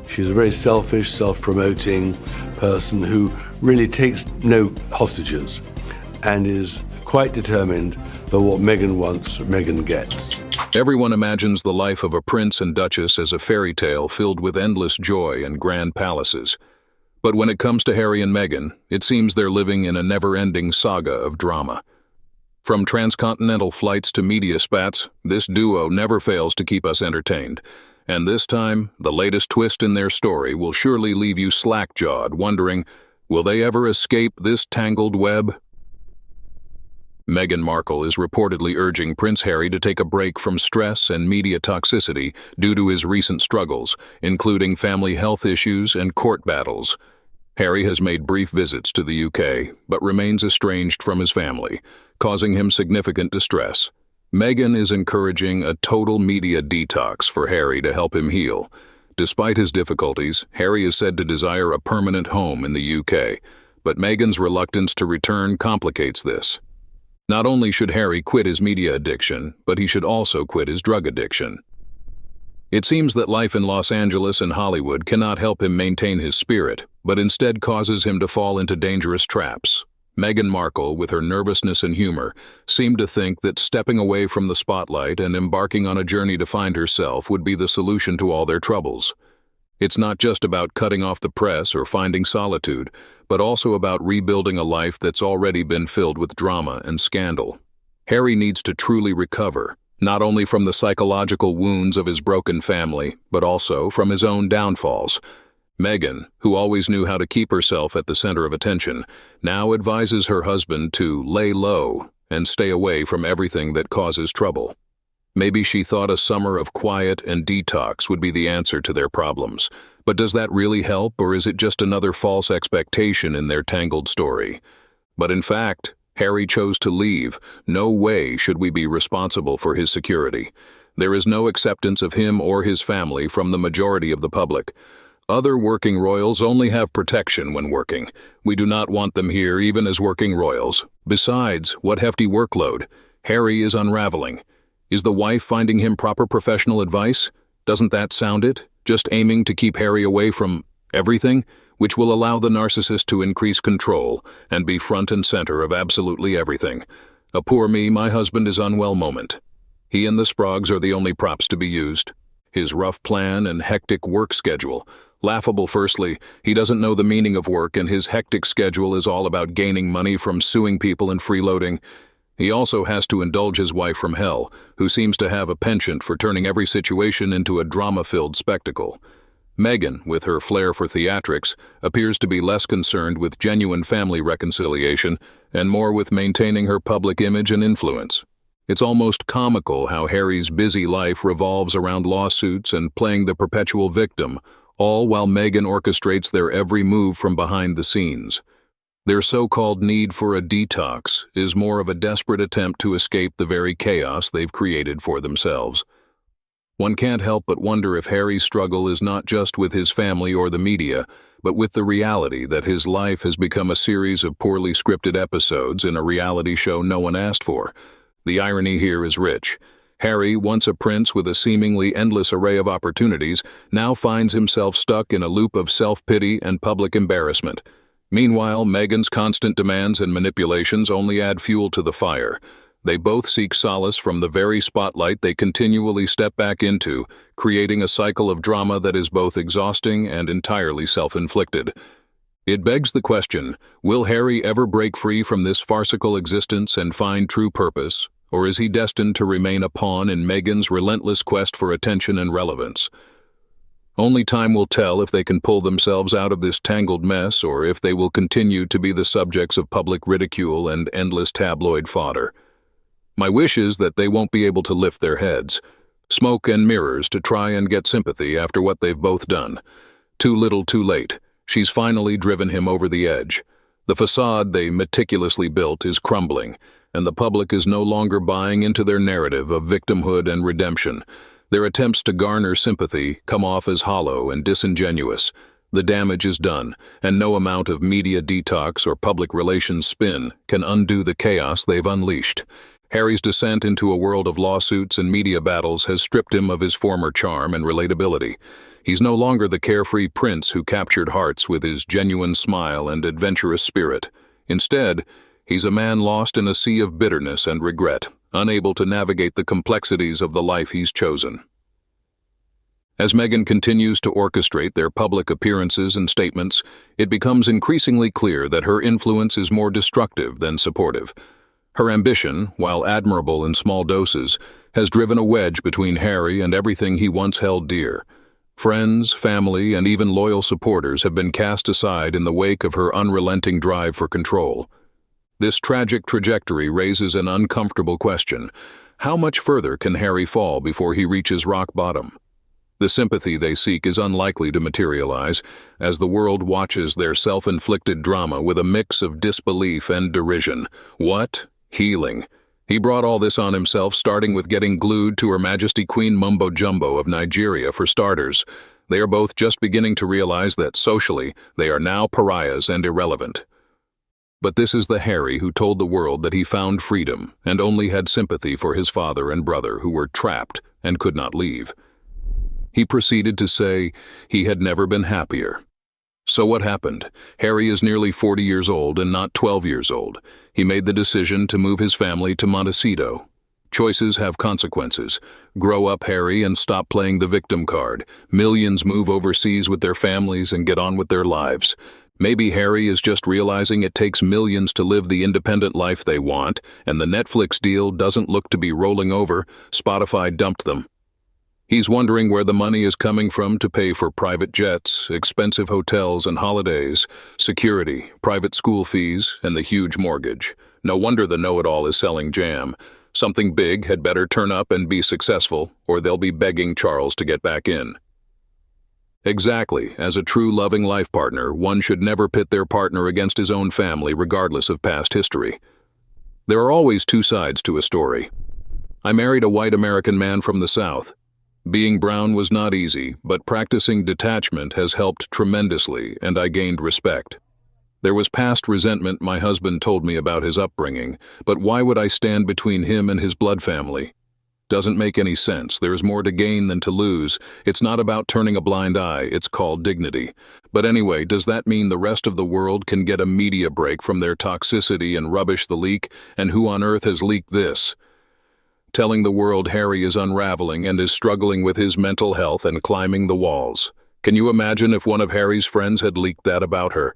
She's a very selfish, self-promoting person who really takes no hostages and is quite determined that what Meghan wants, Meghan gets. Everyone imagines the life of a prince and duchess as a fairy tale filled with endless joy and grand palaces. But when it comes to Harry and Meghan, it seems they're living in a never-ending saga of drama. From transcontinental flights to media spats, this duo never fails to keep us entertained. And this time, the latest twist in their story will surely leave you slack-jawed, wondering, will they ever escape this tangled web? Meghan Markle is reportedly urging Prince Harry to take a break from stress and media toxicity due to his recent struggles, including family health issues and court battles. Harry has made brief visits to the UK, but remains estranged from his family, causing him significant distress. Meghan is encouraging a total media detox for Harry to help him heal. Despite his difficulties, Harry is said to desire a permanent home in the UK, but Meghan's reluctance to return complicates this. Not only should Harry quit his media addiction, but he should also quit his drug addiction. It seems that life in Los Angeles and Hollywood cannot help him maintain his spirit, but instead causes him to fall into dangerous traps. Meghan Markle, with her nervousness and humor, seemed to think that stepping away from the spotlight and embarking on a journey to find herself would be the solution to all their troubles. It's not just about cutting off the press or finding solitude, but also about rebuilding a life that's already been filled with drama and scandal. Harry needs to truly recover, not only from the psychological wounds of his broken family, but also from his own downfalls. Meghan, who always knew how to keep herself at the center of attention, now advises her husband to lay low and stay away from everything that causes trouble. Maybe she thought a summer of quiet and detox would be the answer to their problems. But does that really help, or is it just another false expectation in their tangled story? But in fact, Harry chose to leave. No way should we be responsible for his security. There is no acceptance of him or his family from the majority of the public. Other working royals only have protection when working. We do not want them here even as working royals. Besides, what hefty workload. Harry is unraveling. Is the wife finding him proper professional advice? Doesn't that sound it? Just aiming to keep Harry away from everything, which will allow the narcissist to increase control and be front and center of absolutely everything. A poor me, my husband is unwell moment. He and the Spragues are the only props to be used. His rough plan and hectic work schedule. Laughable firstly, he doesn't know the meaning of work and his hectic schedule is all about gaining money from suing people and freeloading. He also has to indulge his wife from hell, who seems to have a penchant for turning every situation into a drama-filled spectacle. Meghan, with her flair for theatrics, appears to be less concerned with genuine family reconciliation and more with maintaining her public image and influence. It's almost comical how Harry's busy life revolves around lawsuits and playing the perpetual victim, all while Meghan orchestrates their every move from behind the scenes. Their so-called need for a detox is more of a desperate attempt to escape the very chaos they've created for themselves. One can't help but wonder if Harry's struggle is not just with his family or the media, but with the reality that his life has become a series of poorly scripted episodes in a reality show no one asked for. The irony here is rich. Harry, once a prince with a seemingly endless array of opportunities, now finds himself stuck in a loop of self-pity and public embarrassment. Meanwhile, Meghan's constant demands and manipulations only add fuel to the fire. They both seek solace from the very spotlight they continually step back into, creating a cycle of drama that is both exhausting and entirely self-inflicted. It begs the question, will Harry ever break free from this farcical existence and find true purpose, or is he destined to remain a pawn in Meghan's relentless quest for attention and relevance? Only time will tell if they can pull themselves out of this tangled mess or if they will continue to be the subjects of public ridicule and endless tabloid fodder. My wish is that they won't be able to lift their heads. Smoke and mirrors to try and get sympathy after what they've both done. Too little too late. She's finally driven him over the edge. The facade they meticulously built is crumbling, and the public is no longer buying into their narrative of victimhood and redemption. Their attempts to garner sympathy come off as hollow and disingenuous. The damage is done, and no amount of media detox or public relations spin can undo the chaos they've unleashed. Harry's descent into a world of lawsuits and media battles has stripped him of his former charm and relatability. He's no longer the carefree prince who captured hearts with his genuine smile and adventurous spirit. Instead, he's a man lost in a sea of bitterness and regret, unable to navigate the complexities of the life he's chosen. As Meghan continues to orchestrate their public appearances and statements, it becomes increasingly clear that her influence is more destructive than supportive. Her ambition, while admirable in small doses, has driven a wedge between Harry and everything he once held dear. Friends, family, and even loyal supporters have been cast aside in the wake of her unrelenting drive for control. This tragic trajectory raises an uncomfortable question. How much further can Harry fall before he reaches rock bottom? The sympathy they seek is unlikely to materialize, as the world watches their self-inflicted drama with a mix of disbelief and derision. What? Healing. He brought all this on himself, starting with getting glued to Her Majesty Queen Mumbo Jumbo of Nigeria for starters. They are both just beginning to realize that socially, they are now pariahs and irrelevant. But this is the Harry who told the world that he found freedom and only had sympathy for his father and brother who were trapped and could not leave. He proceeded to say he had never been happier. So what happened? Harry is nearly 40 years old and not 12 years old. He made the decision to move his family to Montecito. Choices have consequences. Grow up, Harry, and stop playing the victim card. Millions move overseas with their families and get on with their lives. Maybe Harry is just realizing it takes millions to live the independent life they want, and the Netflix deal doesn't look to be rolling over. Spotify dumped them. He's wondering where the money is coming from to pay for private jets, expensive hotels and holidays, security, private school fees, and the huge mortgage. No wonder the know-it-all is selling jam. Something big had better turn up and be successful, or they'll be begging Charles to get back in. Exactly. As a true loving life partner, one should never pit their partner against his own family regardless of past history. There are always two sides to a story. I married a white American man from the South. Being brown was not easy, but practicing detachment has helped tremendously, and I gained respect. There was past resentment my husband told me about his upbringing, but why would I stand between him and his blood family? Doesn't make any sense. There is more to gain than to lose. It's not about turning a blind eye, it's called dignity. But anyway, does that mean the rest of the world can get a media break from their toxicity and rubbish the leak? And who on earth has leaked this? Telling the world Harry is unraveling and is struggling with his mental health and climbing the walls. Can you imagine if one of Harry's friends had leaked that about her?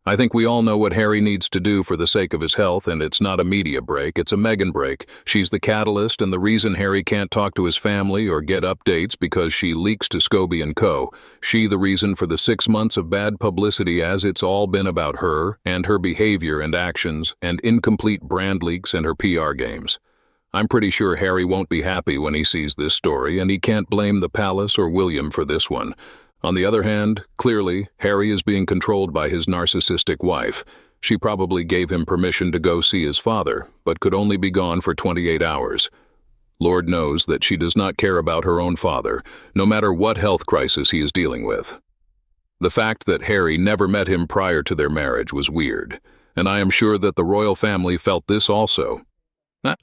I think we all know what Harry needs to do for the sake of his health, and it's not a media break, it's a Meghan break. She's the catalyst and the reason Harry can't talk to his family or get updates because she leaks to Scobie and Co. She the reason for the 6 months of bad publicity, as it's all been about her and her behavior and actions and incomplete brand leaks and her PR games. I'm pretty sure Harry won't be happy when he sees this story, and he can't blame the palace or William for this one. On the other hand, clearly, Harry is being controlled by his narcissistic wife. She probably gave him permission to go see his father, but could only be gone for 28 hours. Lord knows that she does not care about her own father, no matter what health crisis he is dealing with. The fact that Harry never met him prior to their marriage was weird, and I am sure that the royal family felt this also.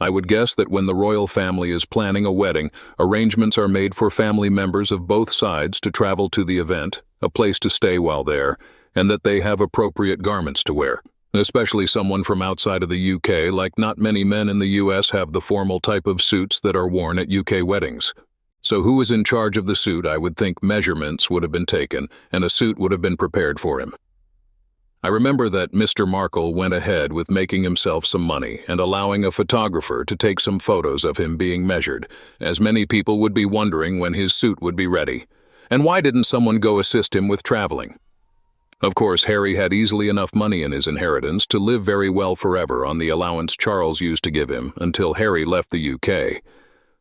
I would guess that when the royal family is planning a wedding, arrangements are made for family members of both sides to travel to the event, a place to stay while there, and that they have appropriate garments to wear. Especially someone from outside of the UK, like not many men in the US have the formal type of suits that are worn at UK weddings. So who is in charge of the suit? I would think measurements would have been taken, and a suit would have been prepared for him. I remember that Mr. Markle went ahead with making himself some money and allowing a photographer to take some photos of him being measured, as many people would be wondering when his suit would be ready. And why didn't someone go assist him with traveling? Of course, Harry had easily enough money in his inheritance to live very well forever on the allowance Charles used to give him until Harry left the UK.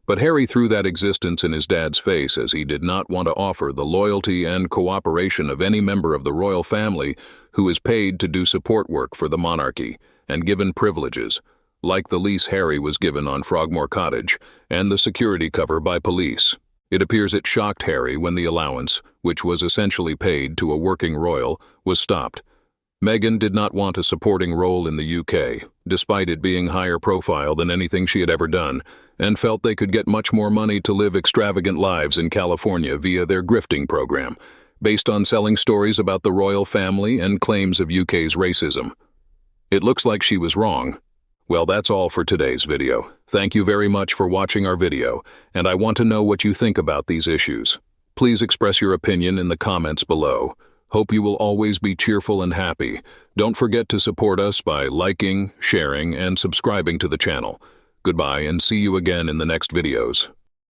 But Harry threw that existence in his dad's face, as he did not want to offer the loyalty and cooperation of any member of the royal family who is paid to do support work for the monarchy and given privileges, like the lease Harry was given on Frogmore Cottage and the security cover by police. It appears it shocked Harry when the allowance, which was essentially paid to a working royal, was stopped. Meghan did not want a supporting role in the UK, despite it being higher profile than anything she had ever done, and felt they could get much more money to live extravagant lives in California via their grifting program, based on selling stories about the royal family and claims of UK's racism. It looks like she was wrong. Well, that's all for today's video. Thank you very much for watching our video, and I want to know what you think about these issues. Please express your opinion in the comments below. Hope you will always be cheerful and happy. Don't forget to support us by liking, sharing, and subscribing to the channel. Goodbye and see you again in the next videos.